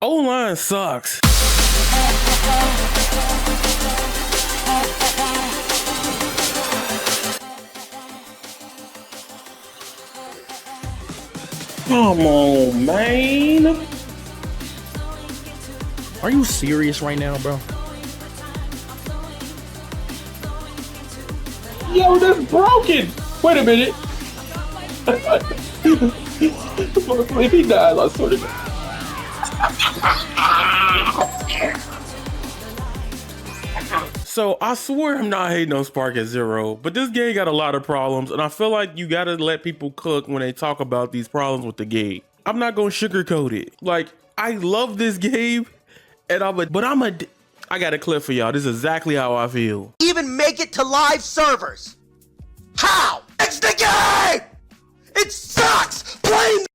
O-line sucks. Come on, man. Are you serious right now, bro? Yo, that's broken. Wait a minute. If he dies, I swear to God. So I swear I'm not hating on Spark at Zero, but this game got a lot of problems, and I feel like you gotta let people cook when they talk about these problems with the game. I'm not gonna sugarcoat it. Like, I love this game, and I got a clip for y'all. This is exactly how I feel. Even make it to live servers. How? It's the game! It sucks playing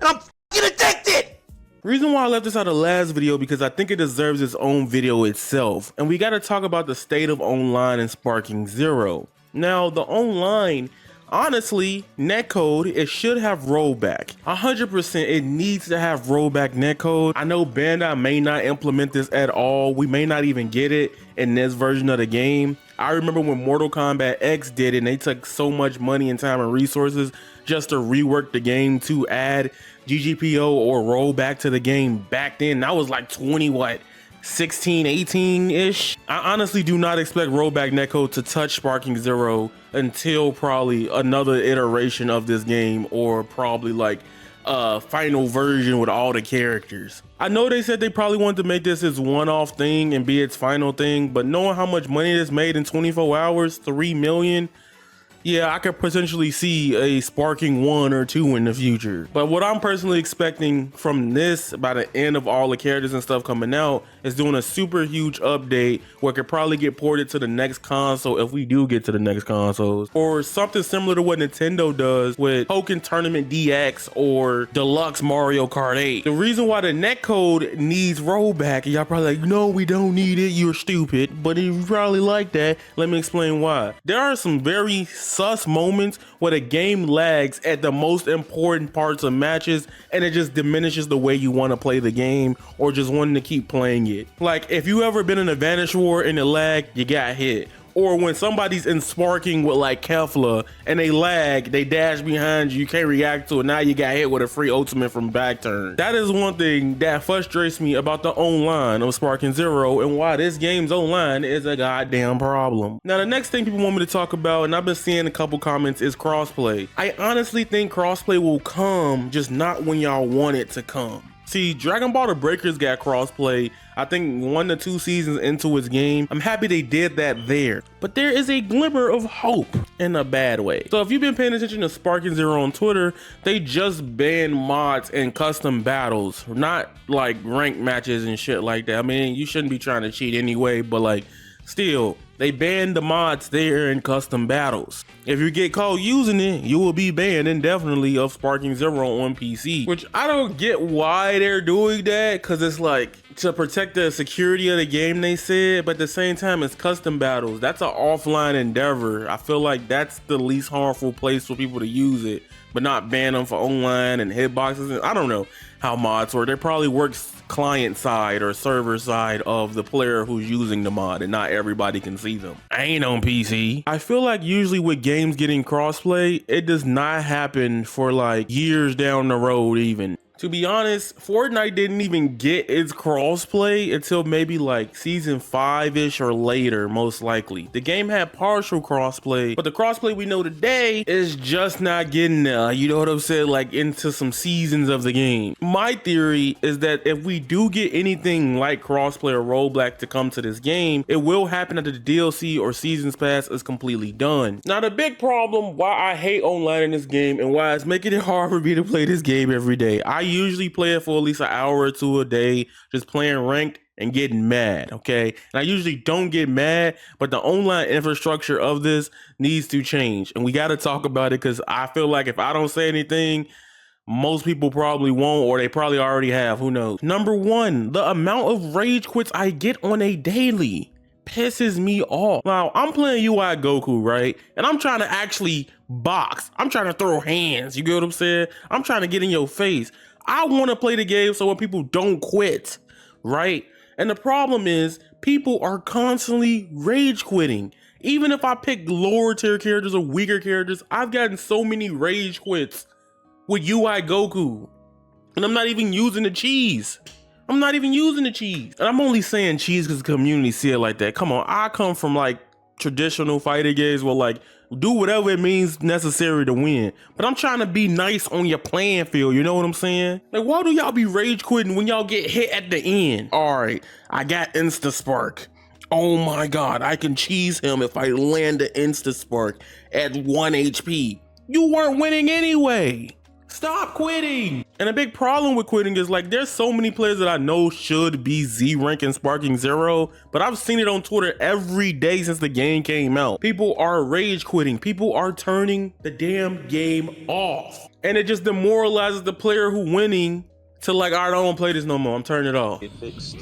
and I'm f***ing addicted! Reason why I left this out of the last video because I think it deserves its own video itself. And we gotta talk about the state of online and Sparking Zero. Now, the online, honestly, netcode, it should have rollback. 100% it needs to have rollback netcode. I know Bandai may not implement this at all. We may not even get it in this version of the game. I remember when Mortal Kombat X did it and they took so much money and time and resources just to rework the game to add GGPO or rollback to the game back then. That was like 16, 18-ish. I honestly do not expect rollback netcode to touch Sparking Zero until probably another iteration of this game, or probably like a final version with all the characters. I know they said they probably wanted to make this its one-off thing and be its final thing, but knowing how much money this made in 24 hours, 3 million, yeah, I could potentially see a Sparking 1 or 2 in the future. But what I'm personally expecting from this, by the end of all the characters and stuff coming out, is doing a super huge update where it could probably get ported to the next console if we do get to the next consoles. Or something similar to what Nintendo does with Pokken Tournament DX or Deluxe Mario Kart 8. The reason why the netcode needs rollback, and y'all probably like, no, we don't need it, you're stupid. But if you probably like that, let me explain why. There are some very sus moments where the game lags at the most important parts of matches, and it just diminishes the way you want to play the game or just wanting to keep playing it. Like, if you ever been in a Vanish War and it lag, you got hit. Or when somebody's in Sparking with like Kefla and they lag, they dash behind you, you can't react to it, now you got hit with a free ultimate from back turn. That is one thing that frustrates me about the online of Sparking Zero and why this game's online is a goddamn problem. Now, the next thing people want me to talk about, and I've been seeing a couple comments, is crossplay. I honestly think crossplay will come, just not when y'all want it to come. See, Dragon Ball The Breakers got crossplay, I think 1 to 2 seasons into its game. I'm happy they did that there. But there is a glimmer of hope in a bad way. So if you've been paying attention to Sparking Zero on Twitter, they just banned mods and custom battles, not like ranked matches and shit like that. I mean, you shouldn't be trying to cheat anyway, but like, still, they banned the mods there in custom battles. If you get caught using it, you will be banned indefinitely of Sparking Zero on PC. Which I don't get why they're doing that, because it's like to protect the security of the game, they said, but at the same time, it's custom battles. That's an offline endeavor. I feel like that's the least harmful place for people to use it, but not ban them for online and hitboxes. I don't know how mods work. They probably work client side or server side of the player who's using the mod, and not everybody can see them. I ain't on PC. I feel like usually with games getting crossplay, it does not happen for like years down the road even. To be honest, Fortnite didn't even get its crossplay until maybe like season 5-ish or later, most likely. The game had partial crossplay, but the crossplay we know today is just not getting there, you know what I'm saying, like into some seasons of the game. My theory is that if we do get anything like crossplay or rollback to come to this game, it will happen after the DLC or seasons pass is completely done. Now, the big problem why I hate online in this game and why it's making it hard for me to play this game every day, I usually play it for at least an hour or two a day, just playing ranked and getting mad, okay? And I usually don't get mad, but the online infrastructure of this needs to change. And we got to talk about it, because I feel like if I don't say anything, most people probably won't, or they probably already have, who knows. Number one, the amount of rage quits I get on a daily. pisses me off. Now, I'm playing UI Goku, right? And I'm trying to actually box. I'm trying to throw hands. You get what I'm saying? I'm trying to get in your face. I want to play the game so when people don't quit, right? And the problem is people are constantly rage quitting. Even if I pick lower tier characters or weaker characters, I've gotten so many rage quits with UI Goku. And I'm not even using the cheese. I'm not even using the cheese. And I'm only saying cheese because the community see it like that. Come on, I come from like traditional fighting games where like do whatever it means necessary to win. But I'm trying to be nice on your playing field, you know what I'm saying? Like, why do y'all be rage quitting when y'all get hit at the end? All right, I got Insta Spark. Oh my God, I can cheese him if I land the Insta Spark at 1 HP. You weren't winning anyway. Stop quitting. And a big problem with quitting is like there's so many players that I know should be Z rank and sparking 0, but I've seen it on Twitter every day since the game came out. People are rage quitting. People are turning the damn game off. And it just demoralizes the player who winning to like, all right, I don't want to play this no more. I'm turning it off. Get fixed.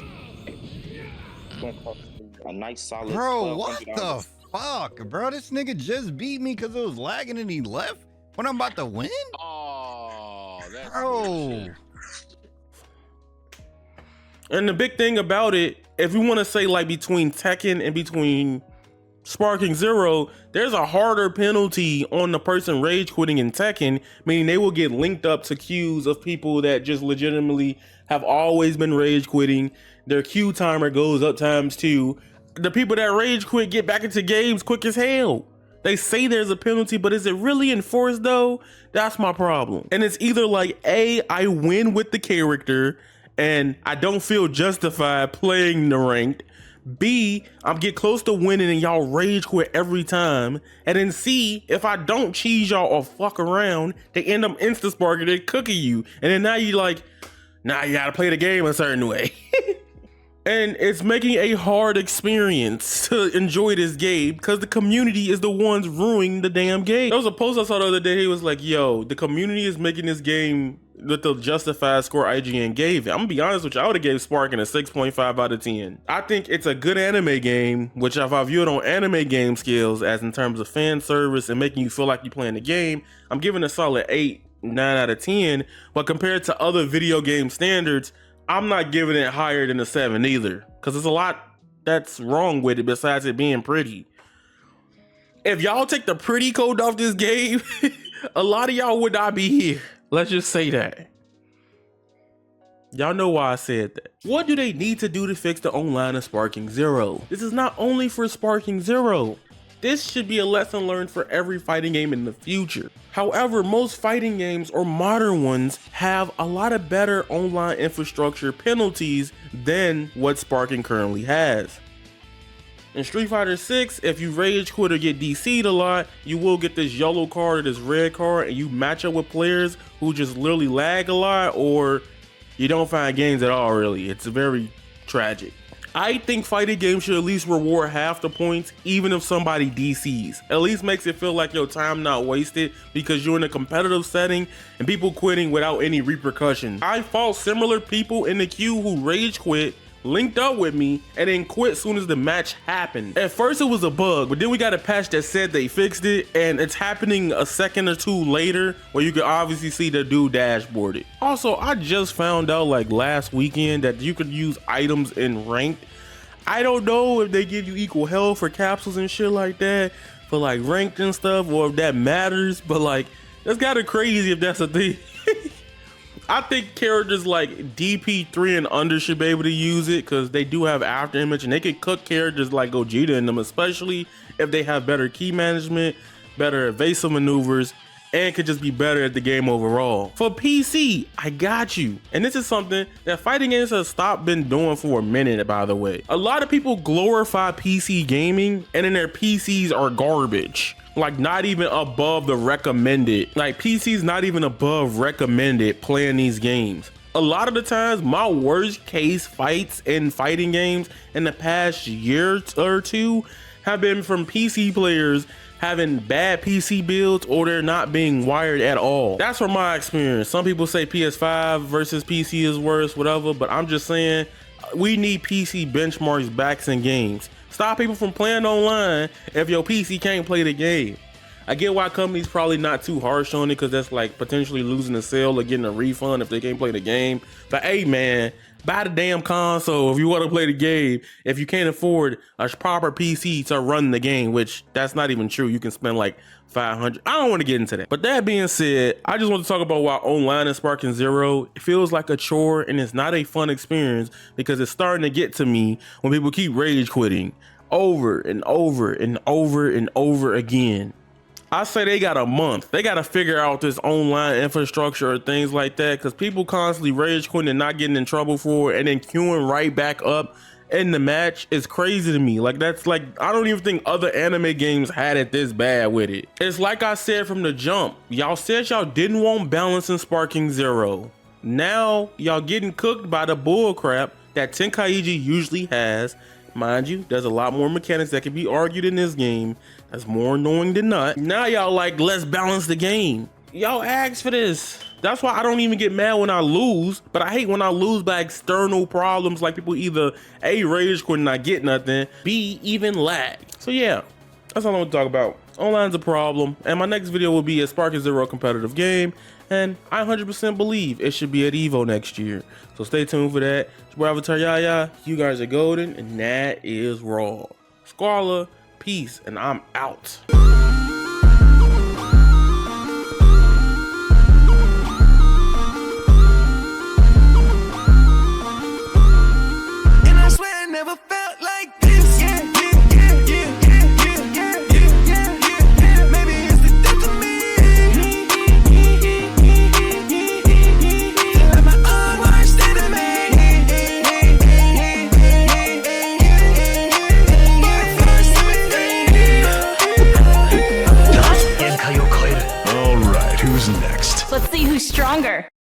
A nice solid. Bro, what the fuck, bro? This nigga just beat me because it was lagging and he left when I'm about to win? Oh, that's Bro. bullshit. And the big thing about it, if you want to say like between Tekken and between Sparking 0, there's a harder penalty on the person rage quitting in Tekken, meaning they will get linked up to queues of people that just legitimately have always been rage quitting. Their queue timer goes up ×2. The people that rage quit get back into games quick as hell. They say there's a penalty, but is it really enforced though? That's my problem. And it's either like A, I win with the character and I don't feel justified playing the ranked. B, I'm get close to winning and y'all rage quit every time. And then C, if I don't cheese y'all or fuck around, they end up insta sparking and cooking you. And then now you like, nah, you gotta play the game a certain way. And it's making a hard experience to enjoy this game because the community is the ones ruining the damn game. There was a post I saw the other day. He was like, yo, the community is making this game with the justified score IGN gave it. I'm gonna be honest with you, I would have gave Sparking a 6.5 out of 10. I think it's a good anime game, which if I view it on anime game scales as in terms of fan service and making you feel like you're playing the game, I'm giving a solid 8, 9 out of 10. But compared to other video game standards, I'm not giving it higher than a 7 either, because there's a lot that's wrong with it besides it being pretty. If y'all take the pretty code off this game, a lot of y'all would not be here. Let's just say that. Y'all know why I said that. What do they need to do to fix the online of Sparking 0? This is not only for Sparking 0. This should be a lesson learned for every fighting game in the future. However, most fighting games or modern ones have a lot of better online infrastructure penalties than what Sparking currently has. In Street Fighter 6, if you rage quit or get DC'd a lot, you will get this yellow card or this red card and you match up with players who just literally lag a lot or you don't find games at all really. It's very tragic. I think fighting games should at least reward half the points even if somebody DCs. At least makes it feel like your time not wasted because you're in a competitive setting and people quitting without any repercussions. I fought similar people in the queue who rage quit, linked up with me, and then quit soon as the match happened. At first it was a bug, but then we got a patch that said they fixed it, and it's happening a second or two later where you can obviously see the dude dashboarded. Also, I just found out like last weekend that you could use items in ranked. I don't know if they give you equal health for capsules and shit like that for like ranked and stuff, or if that matters, but like that's kind of crazy if that's a thing. I think characters like DP3 and under should be able to use it because they do have after image and they can cook characters like Gogeta in them, especially if they have better key management, better evasive maneuvers, and could just be better at the game overall. For PC, I got you. And this is something that fighting games have stopped been doing for a minute, by the way. A lot of people glorify PC gaming and then their PCs are garbage. Like not even above the recommended. Like PC's not even above recommended playing these games. A lot of the times my worst case fights in fighting games in the past year or two have been from PC players having bad PC builds or they're not being wired at all. That's from my experience. Some people say PS5 versus PC is worse, whatever, but I'm just saying we need PC benchmarks back in games. Stop people from playing online if your PC can't play the game. I get why companies probably not too harsh on it because that's like potentially losing a sale or getting a refund if they can't play the game. But hey man, buy the damn console if you want to play the game. If you can't afford a proper PC to run the game, which that's not even true. You can spend like $500. I don't want to get into that. But that being said, I just want to talk about why online in Sparking Zero, it feels like a chore and it's not a fun experience because it's starting to get to me when people keep rage quitting over and over and over and over again. I say they got a month. They got to figure out this online infrastructure or things like that because people constantly rage quitting and not getting in trouble for it and then queuing right back up in the match is crazy to me. Like that's like, I don't even think other anime games had it this bad with it. It's like I said from the jump, y'all said y'all didn't want balance in Sparking Zero. Now y'all getting cooked by the bull crap that Tenkaichi usually has. Mind you, there's a lot more mechanics that can be argued in this game. That's more annoying than not. Now y'all like, let's balance the game. Y'all asked for this. That's why I don't even get mad when I lose, but I hate when I lose by external problems like people either A, rage quit and not get nothing, B, even lag. So yeah, that's all I want to talk about. Online's a problem, and my next video will be a Sparking Zero competitive game, and I 100% believe it should be at EVO next year. So stay tuned for that. It's your boy Avataryaya. You guys are golden, and that is raw. Squala, peace, and I'm out. Never felt like this. Yeah, yeah, yeah, yeah, yeah, yeah, yeah, yeah, yeah. Maybe it's the death of me. Like my own worst enemy. All right, who's next? Let's see who's stronger.